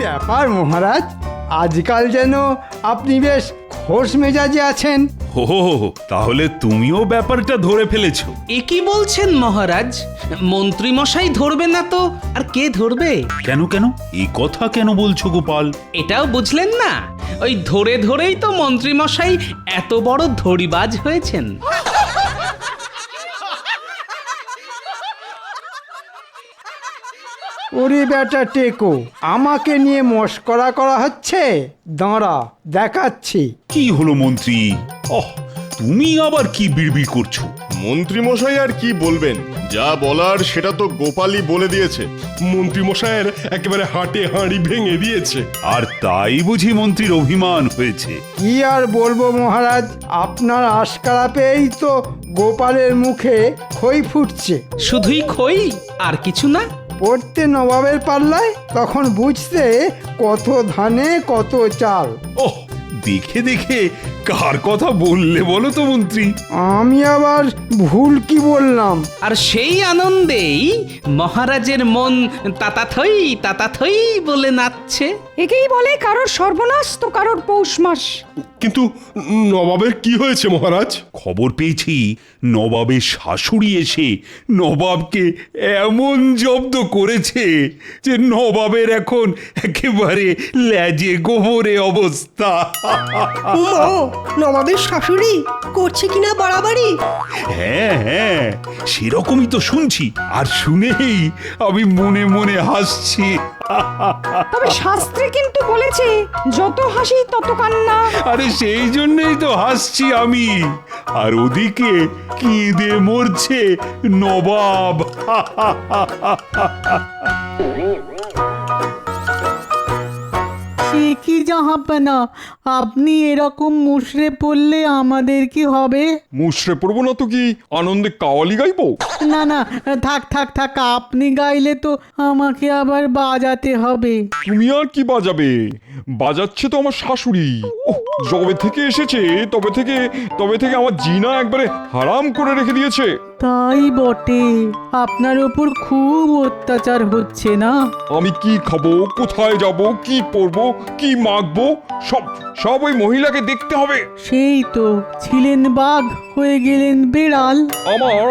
ব্যাপার মহারাজ, আজকাল যেন আপনি বেশ খোশ মেজাজে আছেন। ও তাহলে তুমিও ব্যাপারটা ধরে ফেলেছো? এ কি বলছেন মহারাজ? মন্ত্রী মশাই ধরবে না তো আর কে ধরবে? কেন কেন এই কথা কেন বলছো গোপাল? এটাও বুঝলেন না? ওই ধরে ধরেই তো মন্ত্রী মশাই এত বড় ধড়িবাজ হয়েছেন। ওরে বেটা টেকো, আমাকে নিয়ে মশকরা করা হচ্ছে? দাঁড়া দেখাচ্ছি। কি হলো মন্ত্রী? তুমি আবার কি বিড়বিড় করছো? মন্ত্রী মশাই আর কি বলবেন, যা বলার সেটা তো গোপালই বলে দিয়েছে। মন্ত্রী মশাইয়ের একেবারে হাটে হাঁড়ি ভেঙে দিয়েছে। আর তাই বুঝি মন্ত্রীর অভিমান হয়েছে? কি আর বলবো মহারাজ, আপনার আশকারা পেয়েই তো গোপালের মুখে খই ফুটছে। শুধুই খই আর কিছু না? পড়তে নবাবের পাল্লায়, তখন বুঝতে কত ধানে কত চাল। দেখে দেখে কার কথা বললে বলো তো মন্ত্রী? আমি আবার ভুল কি বললাম? আর সেই আনন্দেই মহারাজের মন তাতাথই বলে নাচছে। একেই বলে কারোর সর্বনাশ তো কারোর পৌষ মাস। কিন্তু নবাবের কি হয়েছে মহারাজ? খবর পেয়েছি নবাবের শাশুড়ি এসে নবাবকে এমন জব্দ করেছে যে নবাবের এখন একেবারে ল্যাজে গোবরে অবস্থা। নবাবের শাশুড়ি করছে কিনা বাড়াবাড়ি? হ্যাঁ, সেরকমই তো শুনছি। আর শুনেই আমি মনে মনে হাসছি। তবে শাস্ত্রে কিন্তু বলেছে যত হাসি তত কান্না। আরে সেই জন্যই তো হাসছি আমি। আর ওদিকে কেঁদে মরছে নবাব। সে কি জাহাপনা, আপনি এরকম মুষড়ে পড়লে আমাদের কি হবে? মুষড়ে পড়বো না তো কি আনন্দে কাওয়ালি গাইবো? না না, থাক থাক থাক, আপনি গাইলে তো আমাকে আবার বাজাতে হবে। তুমি আর কি বাজাবে? বাজাচ্ছে তো আমার শাশুড়ি। যবে থেকে এসেছে তবে থেকে আমার জিনা একবারে হারাম করে রেখে দিয়েছে। তাই বটে, আপনার ওপর খুব অত্যাচার হচ্ছে না? আমি কি খাবো, কোথায় যাব, কি পরবো, কি মাখবো, সব ওই মহিলাকে দেখতে হবে। সেই তো, ছিলেন বাঘ হয়ে গেলেন বেড়াল।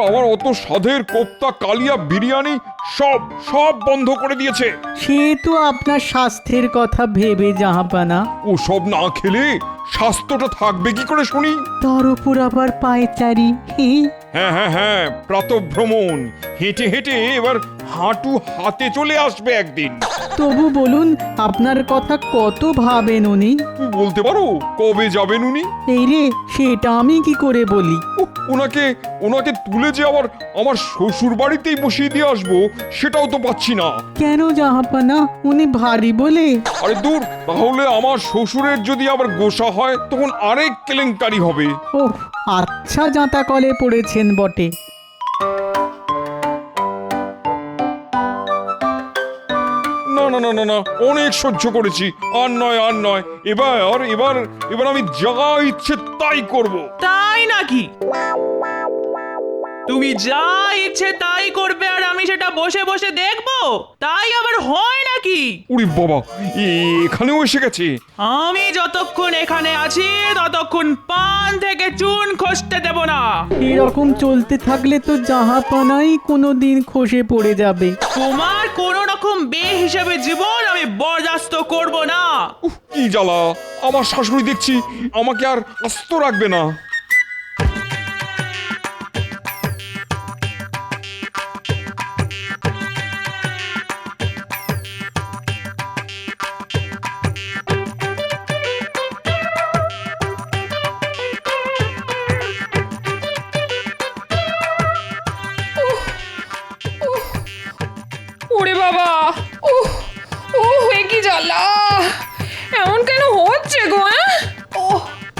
আমার অত স্বাদের কোপ্তা, কালিয়া, বিরিয়ানি সব বন্ধ করে দিয়েছে। সে তো আপনার স্বাস্থ্যের কথা ভেবে জাহাপানা। ও সব না খেলে স্বাস্থ্যটা থাকবে কি করে শুনি? তার উপর আবার পায়চারি। হ্যাঁ, প্রাতঃভ্রমণ হেঁটে হেঁটে এবার হাঁটু হাতে চলে আসবে একদিন। তবু বলুন, আপনার কথা কত ভাবেন উনি? বলতে পারো কবে যাবেন উনি? এই রে, সেটা আমি কি করে বলি? ওনাকে তুলে যে আবার আমার শ্বশুর বাড়িতেই বসিয়ে দিয়ে আসবো, সেটাও তো পাচ্ছি না। কেন জাহাপানা, উনি ভারী বলে? আরে দূর, তাহলে আমার শ্বশুরের যদি আবার গোসা হয় তখন আরেক কেলেঙ্কারি হবে। ওহ, আচ্ছা জাঁতা কলে পড়েছেন বটে। না, অনেক সহ্য করেছি। আর নয়, এবার আমি যা ইচ্ছে তাই করব। তাই নাকি? তুমি যা ইচ্ছে তাই করবে আর আমি সেটা বসে বসে দেখবো? তাই আবার হয় নাকি? উরি বাবা, এখানেও এসে গেছে। আমি যতক্ষণ এখানে আছি ততক্ষণ পান থেকে চুন খসতে দেব না। এরকম চলতে থাকলে তো জাহাপানাই কোনোদিন খসে পড়ে যাবে। তোমার কোন রকম বেহিসাবে জীবন আমি বরদাস্ত করব না। কি জ্বালা, আমার শাশুড়ি দেখছি আমাকে আর আস্ত রাখবে না। ওরে বাবা, এ কি জ্বালা! এমন কেন হচ্ছে গো?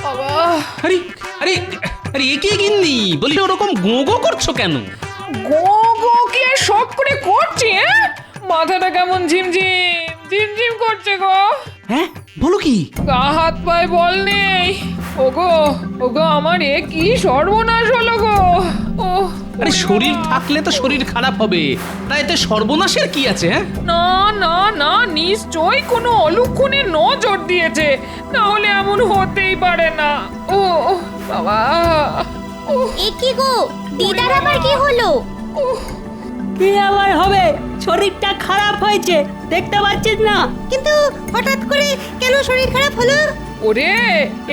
বাবা, আরে আরে আরে এ কি গিন্নি, বলি ওরকম গোগো করছো কেন? গো কি আর শখ করে করছি? মাথাটা কেমন ঝিমঝিম করছে গো। হ্যাঁ, বলো কি? গা হাত পায়ে বল নেই। ওগো আমার এ কি সর্বনাশ হলো গো। আরে শরীর থাকলে তো শরীর খারাপ হবে, তাই এতে সর্বনাশের কি আছে? হ্যাঁ, না না না, নিশ্চয়ই কোনো অলক্ষণে নজর দিয়েছে, না হলে এমন হতেই পারে না। ও বাবা, এ কি গো, দিদার আবার কি হলো? কি আবার হবে? শরীরটা খারাপ হয়েছে, দেখতে পাচ্ছিস না? কিন্তু হঠাৎ করে কেন শরীর খারাপ হলো? ওরে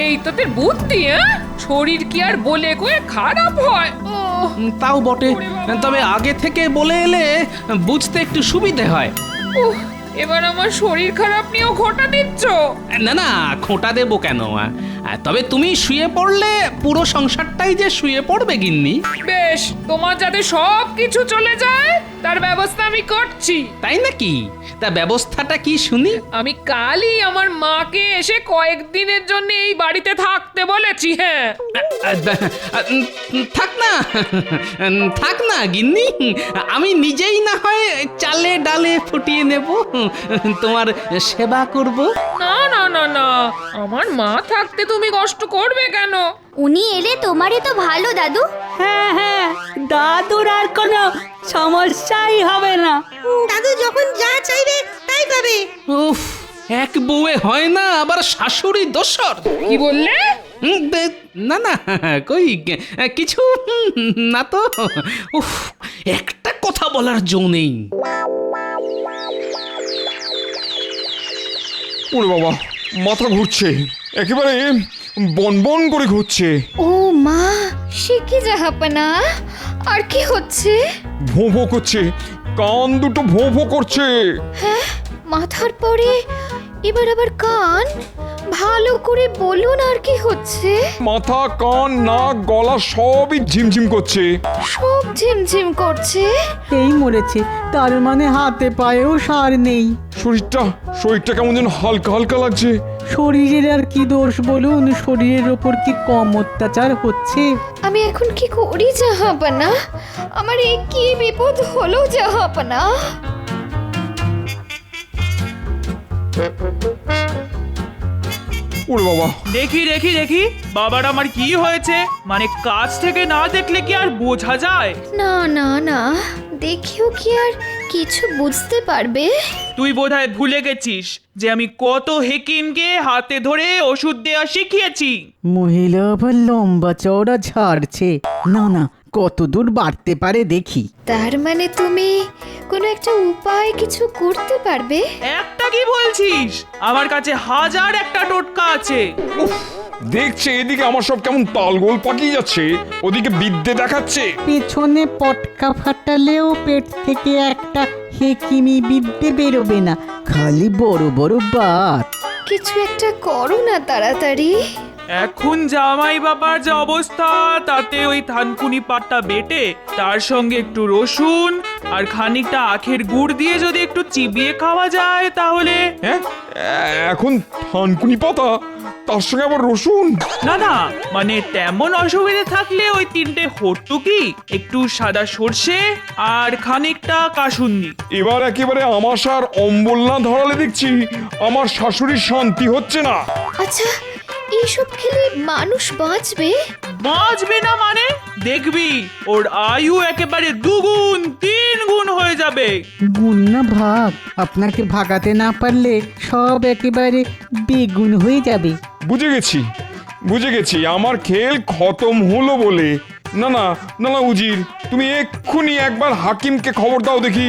এই তোদের বুদ্ধি, হ্যাঁ? শরীর কি আর বলে কয়ে খারাপ হয়? তাও বটে, তবে আগে থেকে বলে এলে বুঝতে একটু সুবিধে হয়। এবার আমার শরীর খারাপ নিয়েও ঘটা দিচ্ছ? না না, খোঁটা দেবো কেন? তবে তুমি শুয়ে পড়লে পুরো সংসারটাই যে শুয়ে পড়বে গিন্নি। বেশ, তোমার যাতে সব কিছু চলে যায় তার ব্যবস্থা আমি করছি। তাই নাকি? তা ব্যবস্থাটা কি শুনি? আমি কালই আমার মাকে এসে কয়েকদিনের জন্য এই বাড়িতে থাকতে বলেছি। হ্যাঁ, থাক না, থাক না গিন্নি, আমি নিজেই না হয় চালে ডালে ফুটিয়ে নেব, তোমার সেবা করব। না না না না, আমার মা থাকতে তুমি কষ্ট করবে কেন? উনি এলে তোমারই তো ভালো দাদু। হ্যাঁ হ্যাঁ, দাদুর আর কোনো সমস্যাই হবে না। দাদু যখন যা চাইবে তাই পাবে। উফ, এক বউয়ে হয় না, আবার শাশুড়ি দোসর। কি বললে? না না, কই কিছু না তো। উফ, একটা কথা বলার জো নেই। ওরে বাবা, মাথা ঘুরছে, একেবারে বনবন করে ঘুরছে। ও মা, সে কি জাহাপনা? আর কি হচ্ছে? ভোঁ ভোঁ করছে, কান দুটো ভোঁ ভোঁ করছে। হ্যাঁ, মাথার পরে এবার আবার কান। ভালো করে বলুন, আর কি হচ্ছে? মাথা, কান, নাক, গলা সবই ঝিমঝিম করছে। সব ঝিমঝিম করছে। এই মরেছে, তার মানে হাতে পায়েও সার নেই। শরীরটা কেমন যেন হালকা হালকা লাগছে। শরীরের আর কি দোষ বলুন? শরীরের ওপর কি কম অত্যাচার হচ্ছে? আমি এখন কি করি জাহাপনা? আমার এই কি বিপদ হলো জাহাপনা? ওরে বাবা, দেখি দেখি দেখি বাবার আমার কি হয়েছে, মানে কাছ থেকে না দেখলে কি আর বোঝা যায়? না না না, দেখিও কি আর কিছু বুঝতে পারবে? তুই বোধহয় ভুলে গেছিস যে আমি কত হেকিমকে হাতে ধরে ওষুধ দেওয়া শিখিয়েছি। মহিলা আবার লম্বা চওড়া ঝাড়ছে। না না, কত দূর বাড়তে পারে দেখি। তার মানে তুমি কোনো একটা উপায় কিছু করতে পারবে? একটা কি বলছিস? আমার কাছে হাজার একটা টোটকা আছে। দেখছে এদিকে আমার সব কেমন তালগোল পাকিয়ে যাচ্ছে, ওদিকে বিদ্যে দেখাচ্ছে। পেছনে পটকা ফাটালেও পেট থেকে একটা হেকিমি বিদ্যে বেরোবে না, খালি বড় বড় বাত। কিছু একটা করো না তাড়াতাড়ি। এখন জামাই বাবার যে অবস্থা, তাতে ওই থানকুনি পাটটা বেটে তার সঙ্গে একটু রসুন আর খানিকটা আখের গুড় দিয়ে যদি একটু চিবিয়ে খাওয়া যায় তাহলে। হ্যাঁ, এখন থানকুনি পাতা, তার সঙ্গে আবার রসুন? না না, মানে তেমন অসুবিধে থাকলে ওই তিনটে হর্তুকি, একটু সাদা সর্ষে আর খানিকটা কাসুন্দি। এবার একেবারে আমাশার অম্বল না ধরালে দেখছি আমার শাশুড়ির শান্তি হচ্ছে না। আচ্ছা, এইসব খেলে মানুষ বাঁচবে? বাঁচবে না মানে? দেখবি ওর আয়ু একেবারে 2 গুণ 3 গুণ হয়ে যাবে। গুণ না ভাগ, আপনাকে ভাগাতে না পারলে সব একেবারে বেগুন হয়ে যাবে। বুঝে গেছি, আমার খেল খতম হলো বলে। না না না না, উজির, তুমি এক্ষুনি একবার হাকিমকে খবর দাও দেখি।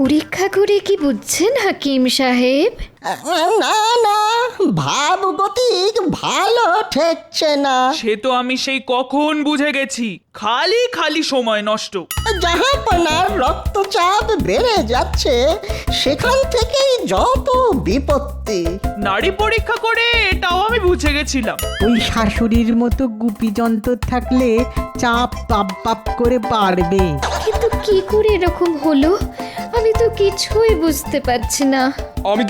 পরীক্ষা করে কি বুঝছেন হাকিম সাহেব? না না, ভাবগতিক ভালো ঠেকছে না। সে তো আমি সেই কখন বুঝে গেছি, খালি খালি সময় নষ্ট। জাহাপনার রক্তচাপ বেড়ে যাচ্ছে, সেখান থেকেই যত বিপত্তি। নাড়ি পরীক্ষা করে এটাও আমি বুঝে গেছিলাম। ওই শাশুড়ির মতো গুপি যন্ত্র থাকলে চাপ পাপ পাপ করে বাড়বে। কিন্তু কি করে এরকম হলো? আমি তো কিছুই বুঝতে পারছি না। আমি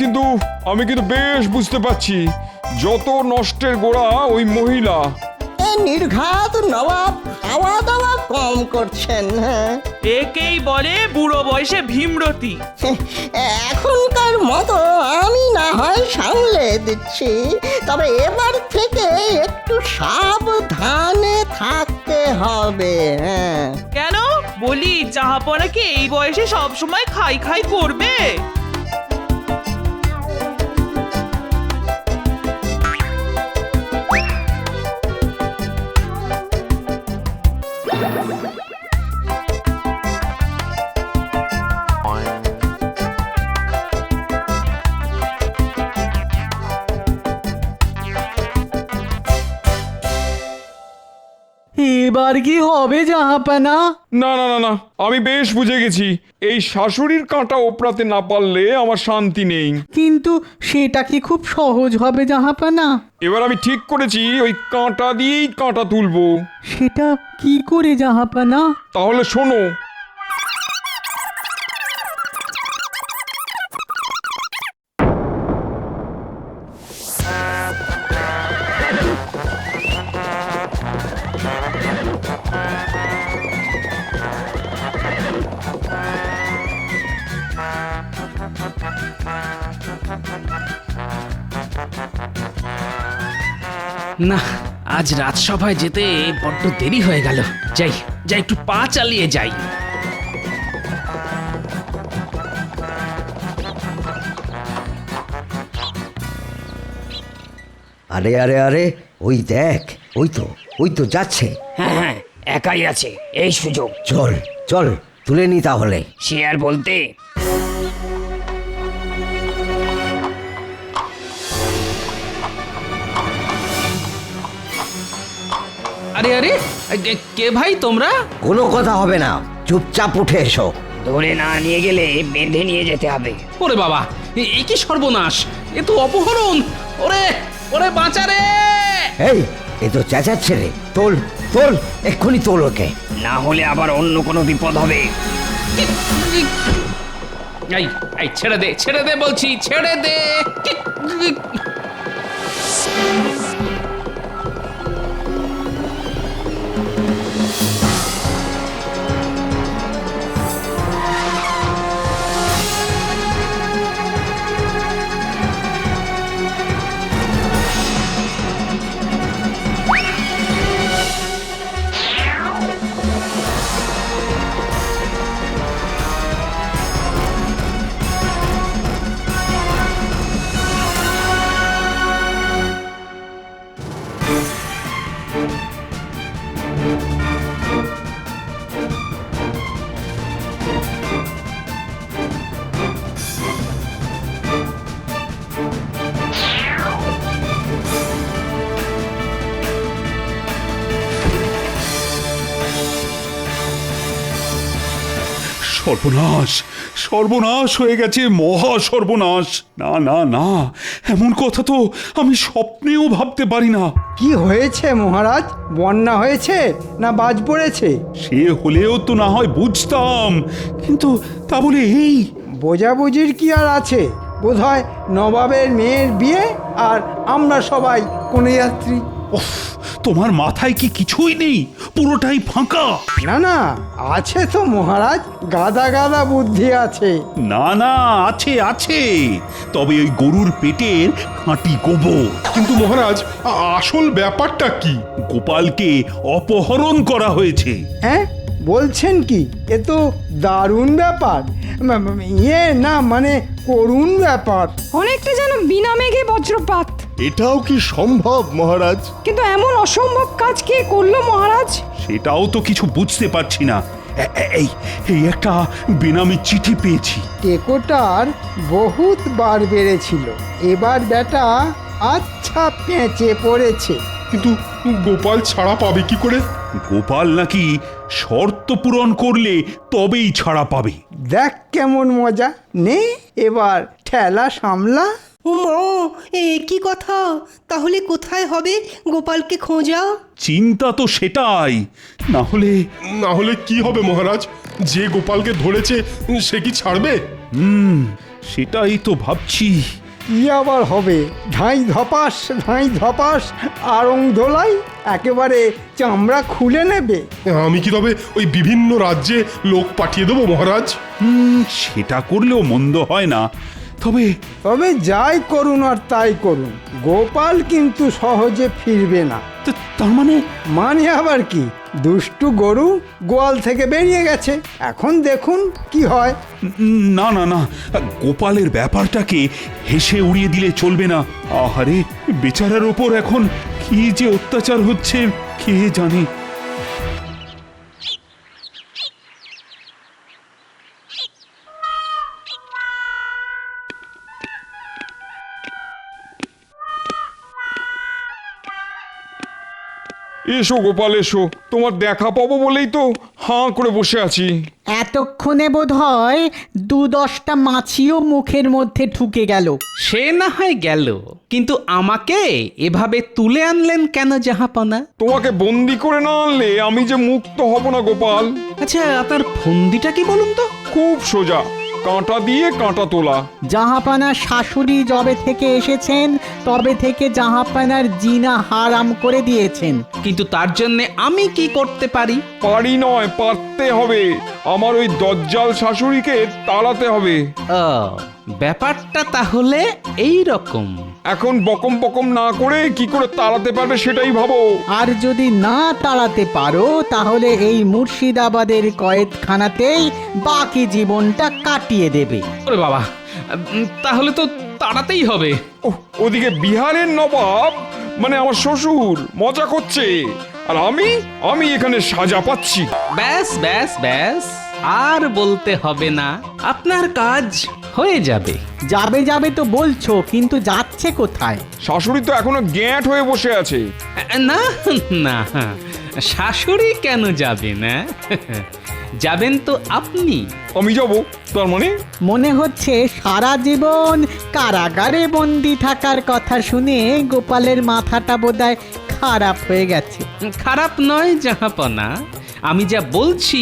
কিন্তু বেশ বুঝতে পারছি। যত নষ্টের গোড়া ওই মহিলা। নির্ঘাত নবাব খাওয়া দাওয়া কম করছেন। হ্যাঁ, একেই বলে বুড়ো বয়সে ভীমরতি। এখনকার মতো আমি না হয় সামলে দিচ্ছি, তবে এবার থেকে একটু সাবধানে থাকতে হবে। হ্যাঁ, কেন বলি, জাহাপনা কি এই বয়সে সব সময় খাই খাই করবে? এবার কি হবে জাহাপানা? না না না না, আমি বেশ বুঝে গেছি। এই শাশুড়ির কাঁটা ওপরাতে না পারলে আমার শান্তি নেই। কিন্তু সেটা কি খুব সহজ হবে জাহাপানা? এবার আমি ঠিক করেছি ওই কাঁটা দিয়েই কাঁটা তুলবো। সেটা কি করে জাহাপানা? তাহলে শোনো। না, আজ রাজসভায় যেতে বড্ড দেরি হয়ে গেল। যাই যাই, একটু পা চালিয়ে যাই। আরে আরে আরে, ওই দেখ, ওই তো যাচ্ছে। হ্যাঁ হ্যাঁ, একাই আছে, এই সুযোগ। চল চল, তুলে নি তাহলে। সে আর বলতে। আরে আরে, কে ভাই তোমরা? কোনো কথা হবে না, চুপচাপ উঠে এসো। ধরে না নিয়ে গেলে বেঁধে নিয়ে যেতে হবে। ওরে বাবা, এ কি সর্বনাশ! এ তো অপহরণ! ওরে ওরে, বাঁচা রে! এই, এ তো চেঁচাচ্ছে রে। তোল তোল, এক্ষুনি তোল ওকে। না হলে আবার অন্য কোনো বিপদ হবে। এই এই, ছেড়ে দে বলছি, ছেড়ে দে! সর্বনাশ, সর্বনাশ হয়ে গেছে, মহা সর্বনাশ! না না না, এমন কথা তো আমি স্বপ্নেও ভাবতে পারি না। কি হয়েছে মহারাজ? বন্যা হয়েছে না বাজ পড়েছে? সে হলেও তো না হয় বুঝতাম, কিন্তু তা বলে এই বোঝাবুঝির কি আর আছে? বোধহয় নবাবের মেয়ের বিয়ে, আর আমরা সবাই কোনে যাত্রী। উফ, তোমার মাথায় কি কিছুই নেই? পুরোটাই ফাঁকা? না না, আছে তো মহারাজ, গাদা গাদা বুদ্ধি আছে। না না, আছে আছে, তবে ওই গরুর পেটের খাঁটি গোবর। কিন্তু মহারাজ, আসল ব্যাপারটা কি? গোপালকে অপহরণ করা হয়েছে। হ্যাঁ, বলছেন কি? এ তো দারুণ ব্যাপার। ইয়ে না, মানে করুণ ব্যাপার। অনেকটা যেন বিনা মেঘে বজ্রপাত। এটাও কি সম্ভব মহারাজ? কিন্তু এমন অসম্ভব কাজ কে করলো মহারাজ? সেটাও তো কিছু বুঝতে পারছি না। এই এই একটা বেনামি চিঠি পেয়েছি। টেকোটার বহুত বার বেড়েছিল, এবার বেটা আচ্ছা পেঁচে পড়েছে। কিন্তু গোপাল ছাড়া পাবে কি করে? গোপাল নাকি শর্ত পূরণ করলে তবেই ছাড়া পাবে। দেখ কেমন মজা! নে এবার ঠেলা সামলা। এ কি কথা? তাহলে কোথায় হবে গোপালকে খোঁজা? চিন্তা তো সেটাই। না হলে কি হবে মহারাজ? যে গোপালকে ধরেছে সে কি ছাড়বে? সেটাই তো ভাবছি। কি আবার হবে? ধাঁই ধপাস আড়ং ধোলাই একেবারে চামড়া খুলে নেবে। আমি কি তবে ওই বিভিন্ন রাজ্যে লোক পাঠিয়ে দেবো মহারাজ? সেটা করলেও মন্দ হয় না। তবে যাই করুন আর তাই করুন, গোপাল কিন্তু সহজে ফিরবে না। তার মানে আবার কি? দুষ্টু গরু গোয়াল থেকে বেরিয়ে গেছে, এখন দেখুন কি হয়। না না না, গোপালের ব্যাপারটাকে হেসে উড়িয়ে দিলে চলবে না। আহারে, বেচারার ওপর এখন কি যে অত্যাচার হচ্ছে কে জানে। এসো গোপাল এসো, তোমার দেখা পাবো বলেই তো হাঁ করে বসে আছি। এতক্ষণে বোধ হয় 2-10টা মাছিও মুখের মধ্যে ঢুকে গেল। সে না হয় গেল, কিন্তু আমাকে এভাবে তুলে আনলেন কেন জাহাপনা? তোমাকে বন্দি করে না আনলে আমি যে মুক্ত হব না গোপাল। আচ্ছা, আপনার ফন্দিটা কি বলুন তো? খুব সোজা, কাঁটা দিয়ে কাঁটা তোলা। জাহাপানার শাশুড়ি যবে থেকে এসেছেন তবে থেকে জাহাপানার জিনা হারাম করে দিয়েছেন। কিন্তু তার জন্য আমি কি করতে পারি? পারি নয়, পারতে হবে। আমার ওই দজ্জাল শাশুড়িকে তাড়াতে হবে। ব্যাপারটা তাহলে এই রকম। এখন বকম বকম না করে কি করে তাড়াতে পারবে সেটাই ভাবো। আর যদি না তাড়াতে পারো তাহলে এই মুর্শিদাবাদের কয়েদখানাতেই বাকি জীবনটা কাটিয়ে দেবে। ওরে বাবা, তাহলে তো তাড়াতেই হবে। ওদিকে বিহারের নবাব মানে আমার শ্বশুর মজা করছে, আর আমি এখানে সাজা পাচ্ছি। ব্যাস ব্যাস ব্যাস, আর বলতে হবে না, আপনার কাজ হয়ে যাবে। যাবে তো বলছো, কিন্তু যাচ্ছে কোথায়? শাশুড়ি তো এখনো গ্যাঁট হয়ে বসে আছে। না না, শাশুড়ি কেন যাবে না? যাবেন তো আপনি। আমি যাব? তার মানে মনে হচ্ছে সারা জীবন কারাগারে বন্দি থাকার কথা শুনে গোপালের মাথাটা বোধহয় খারাপ হয়ে গেছে। খারাপ নয় জাহাপনা, আমি যা বলছি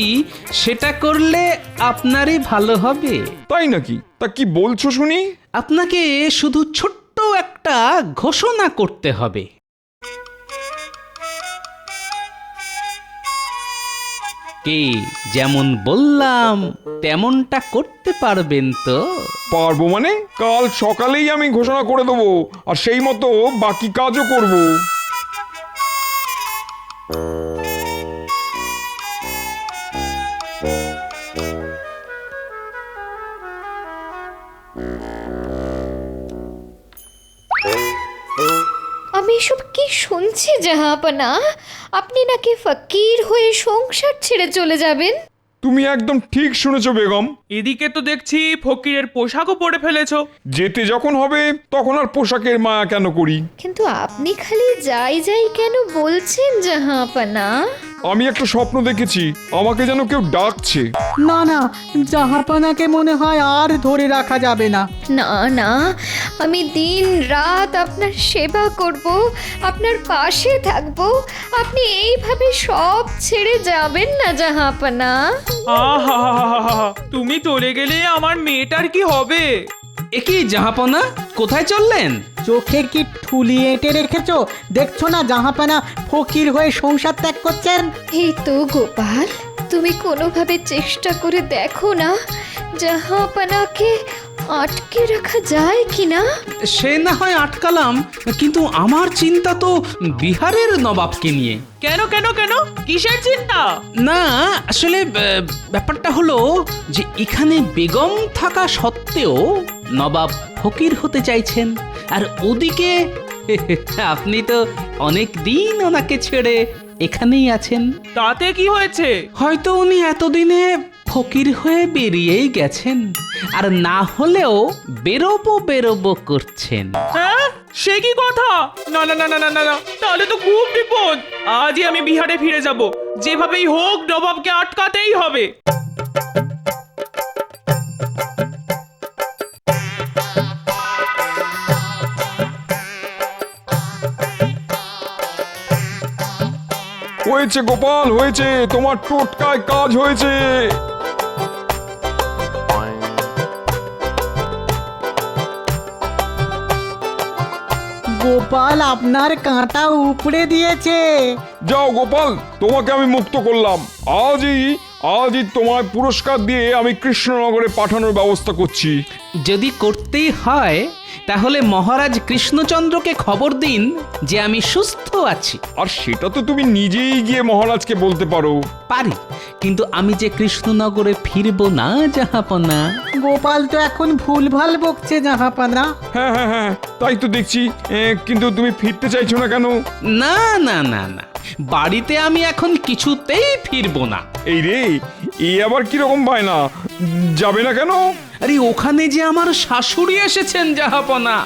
সেটা করলে আপনারই ভালো হবে। তাই নাকি? তা কি বলছো শুনি? আপনাকে শুধু ছোট্ট একটা ঘোষণা করতে হবে। কে যেমন বললাম তেমনটা করতে পারবেন তো? পারবো মানে কাল সকালেই আমি ঘোষণা করে দেবো, আর সেই মতো বাকি কাজও করব। আমি এসব কি শুনছি জাহাপনা? আপনি নাকি ফকির হয়ে সংসার ছেড়ে চলে যাবেন? তুমি একদম ঠিক শুনেছো বেগম। এদিকে তো দেখছি ফকিরের পোশাকও পরে ফেলেছো। যেতে যখন হবে তখন আর পোশাকের মায়া কেন করি? কিন্তু আপনি খালি যাই কেন বলছেন জাহাপনা? আমি একটা স্বপ্ন দেখেছি, আমাকে যেন কেউ ডাকছে। না, জাহাপানাকে মনে হয় আর ধরে রাখা যাবে না। না, আমি দিন রাত আপনার সেবা করব, আপনার পাশে থাকব। আপনি এইভাবে সব ছেড়ে যাবেন না জাহাপনা। আহা, তুমি চলে গেলে আমার মেয়েটার কি হবে? একই জাহাপনা, কোথায় চললেন? চোখে কি ঠুলি এঁটে রেখেছো? দেখছো না জাহাপানা ফকির হয়ে সংসার ত্যাগ করছেন? এই তো গোপাল, তুমি কোনোভাবে চেষ্টা করে দেখো না জাহাপনাকে আটকে রাখা যায় কিনা। সে না হয় আটকালাম, কিন্তু আমার চিন্তা তো বিহারের নবাবকে নিয়ে। কেন কিসের চিন্তা? না, আসলে ব্যাপারটা হলো যে এখানে বেগম থাকা সত্ত্বেও নবাব ফকির হতে চাইছেন, আর ওদিকে আপনি তো অনেক দিন ওনাকে ছেড়ে এখানেই আছেন। তাতে কি হয়েছে? হয়তো উনি এতদিনে ফকির হয়ে বেরিয়েই গেছেন, আর না হলেও বেরোবো করছেন। হ্যাঁ, সে কি কথা? না, তাহলে তো খুব বিপদ। আজই আমি বিহারে ফিরে যাব, যেভাবেই হোক নবাবকে আটকাতেই হবে। হয়েছে গোপাল, হয়েছে, তোমার টোটকায় কাজ হয়েছে। গোপাল আপনার কাঁটা উপড়ে দিয়েছে। যাও গোপাল, তোমাকে আমি মুক্ত করলাম। আজই তোমায় পুরস্কার দিয়ে আমি কৃষ্ণনগরে পাঠানোর ব্যবস্থা করছি। যদি করতেই হয় তাহলে মহারাজ কৃষ্ণচন্দ্রকে খবর দিন যে আমি সুস্থ আছি। আর সেটা তো তুমি নিজেই গিয়ে মহারাজকে বলতে পারো। পারি, কিন্তু আমি যে কৃষ্ণনগরে ফিরবো না জাহাপনা। গোপাল তো এখন ভুলভাল বকছে জাহাপানা। হ্যাঁ, তাই তো দেখছি। কিন্তু তুমি ফিরতে চাইছো না কেন? না না না না, বাড়িতে আমি এখন কিছুতেই ফিরবো না। এই রে, এই আবার কিরকম বায়না? যাবে না কেন? আরে ওখানে যে আমার শাশুড়ি এসেছেন জাহাপনা।